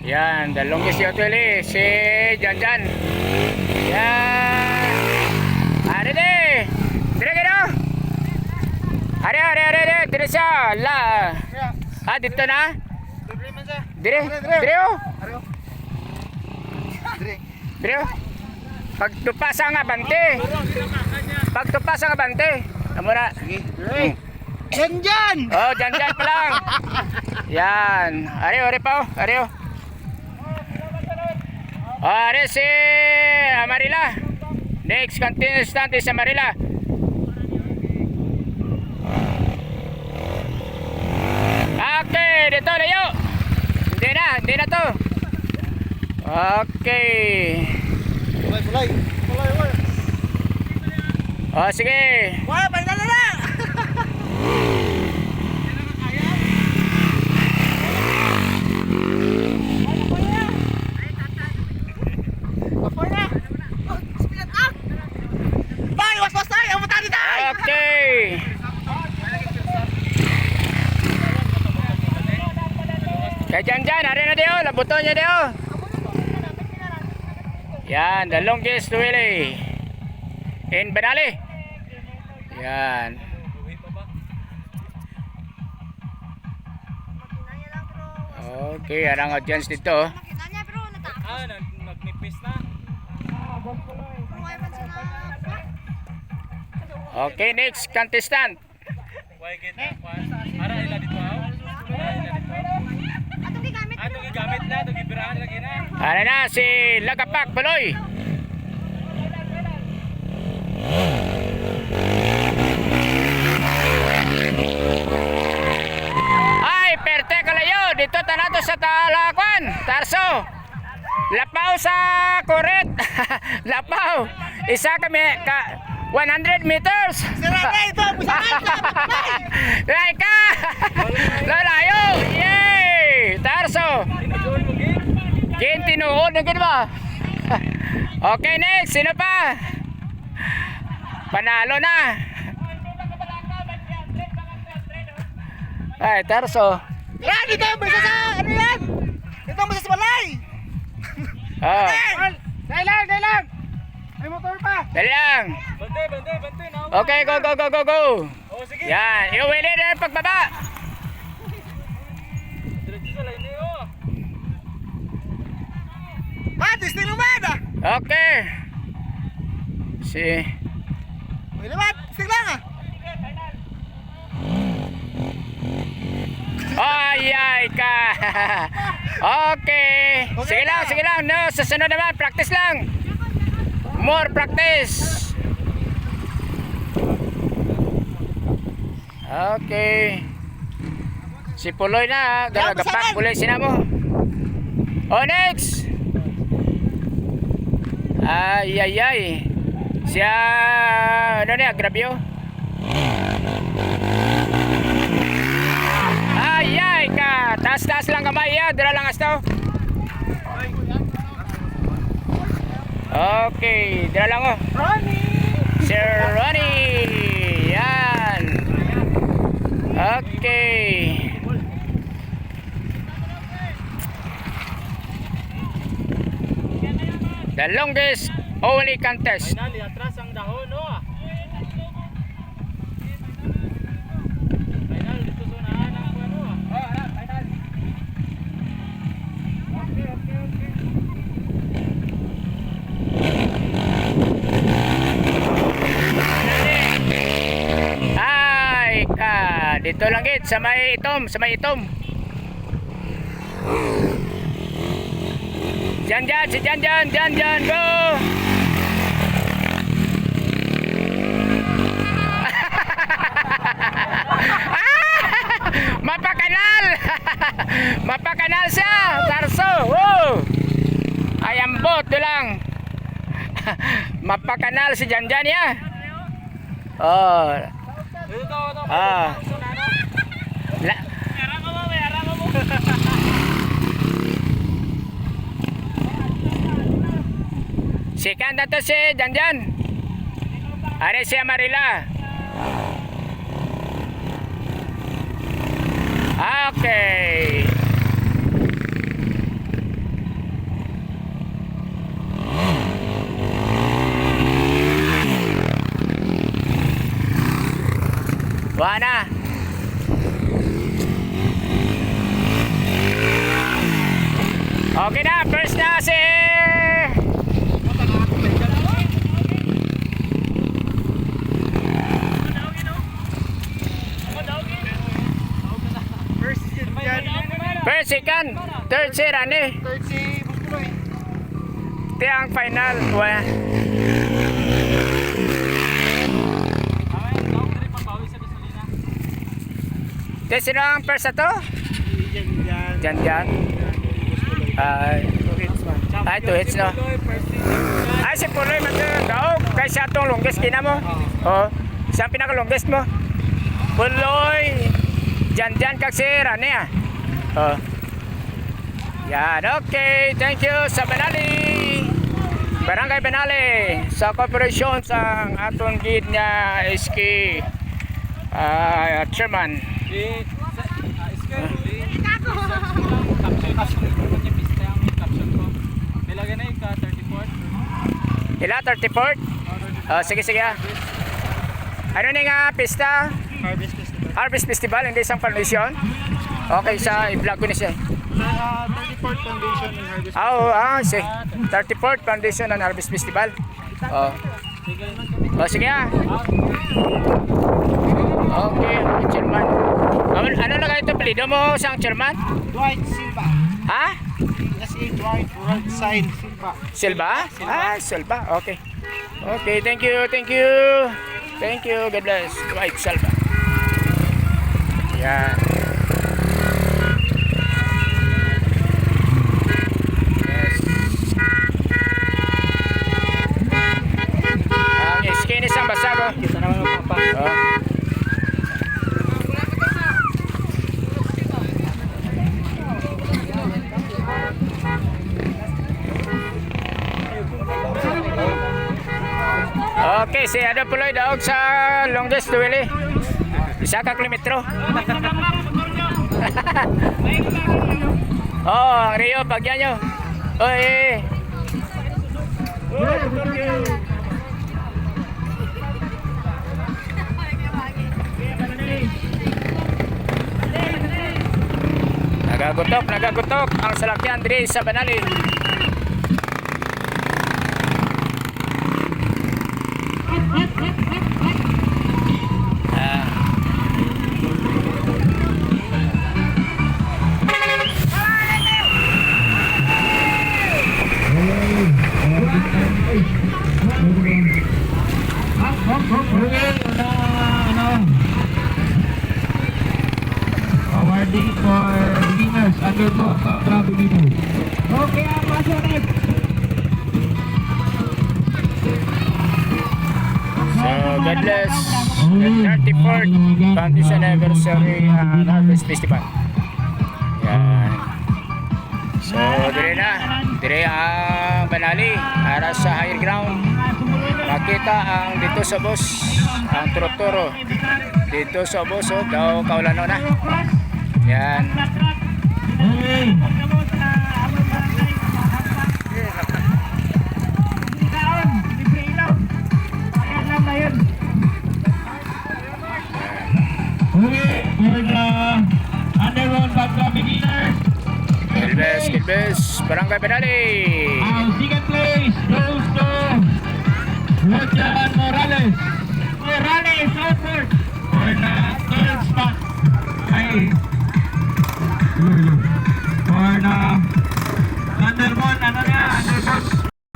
Yan, the longest usually si Janjan. Yan. Ari de. Dire gano? Ari. Dire siya. La. Ah, dito na. Dire. Oh. Dire. Pagtupas ang abante. Amo na. Janjan! Oh, Janjan pa lang. Yan. Ari pa. Ari. Ari si Amarila. Next contestant is Amarila. Okay, dito na yun. Hindi na to. Okay. Kulay. Oh, sige. Wala, pagdala na! Okay. Kaya Janjan, hari na diyo, labuton niya diyo. Yan, the longest really in Benali. Yan. Okay, arang audience dito. Nagmipis na. Okay, next contestant. Ara ila dito aw. Atong gigamit na, atong gibirahan lagi na. Ano na si Lagapak Baloy. Ay, perte kalayo dito tanato sa Talakwan, Tarso. Lapaw sa Kuret. Lapaw. Isa kami 100 meters. Siranay ito! Lai ka! Lalayo! Yay! Tarso! Tinuod na gano'n ba? Okay, next. Sino pa? Panalo na. Ay, Tarso. Yan! Ito! Bisa sa... Ano yan? Ito! Bisa sa balay! Oh. Dahil lang! May motor pa! Dali lang. Bante na. Okay, go. Oh, sige. Yan. Iuwili na yung pagbaba. Diretso sa line niyo. Testing naman ah! Okay. Si... May naman! Testing lang ah! Ay ka. Okay. Sige lang. No, sa sunod naman, practice lang. More practice. Okay. Si Puloy na, gapak Puloy sinamo. Oh, next. Ay. Siya ano niya, Grabyo. Ay ka. Taas lang kamay ya, dira lang astaw. Okay, dira lang oh. Sir Ronnie. Yan. Okay. The longest only contest. Finally, atras ang dahon, no? Final, dito sa unahan ang ano. Final. Okay. Ay ka. Dito lang git sa may itom. Janjan, go! Mapakanal siya, Tarso. Wow! Ayambot lang. Mapakanal si Janjan ya. Oh. Sikan na to si Janjan. Are si Amarila. Okay. Okay na, first na si... First yan. First, second, third si Rani. Third si Buskuloy. Ito ang final. Well, ito sino ang first na to? Jan. Ay, 2 hits no. Ay, si Puloy magdaog. Kaya siya itong longest kina mo. Oh, siya ang pinaka-longest mo. Puloy. Jan kag si Rani ah. Oh. Yan, okay. Thank you sa Benali. Barangay Benali. Sa cooperation sa atong gid niya SK chairman. Ila 34? Oh, sige. Ano na nga pista? Harvest Festival. Harvest Festival, hindi isang foundation? Okay, sa i-vlog ko na siya. 34th Foundation and Harvest Sige. 34th Foundation and Harvest Festival. Oh. Oh, sige ah. Okay, chairman. Ano na kayo ito? Palido mo sang chairman? Dwight Silva. Ha? Si Dwight Roadside Silva. Silva? Silva. Okay. Okay, thank you. God bless. Dwight Silva. Yan. Yes. Ang skin isang basago. Kita naman magpapa. Okay, si Ada Puloy daog sa longest dueli. Isa ka kilometro. Ang Rio, bagyan nyo. Oy. Nagagutok ang salakyan diri sa Benali. Awarding for beginners under Travel Dito. Okay, pasok. So, God bless. 34th Foundation Anniversary and Harvest Festival. Yan. So, dire ang Benali para sa higher ground. Makita ang dito sa bus, ang turo-turo. Dito sa bus, daw kaulano na. Yan. Underworld Bagla beginners. Kilbes, Barangay Benali. Second place goes to Rojan Morales. Outward. For the third spot. For the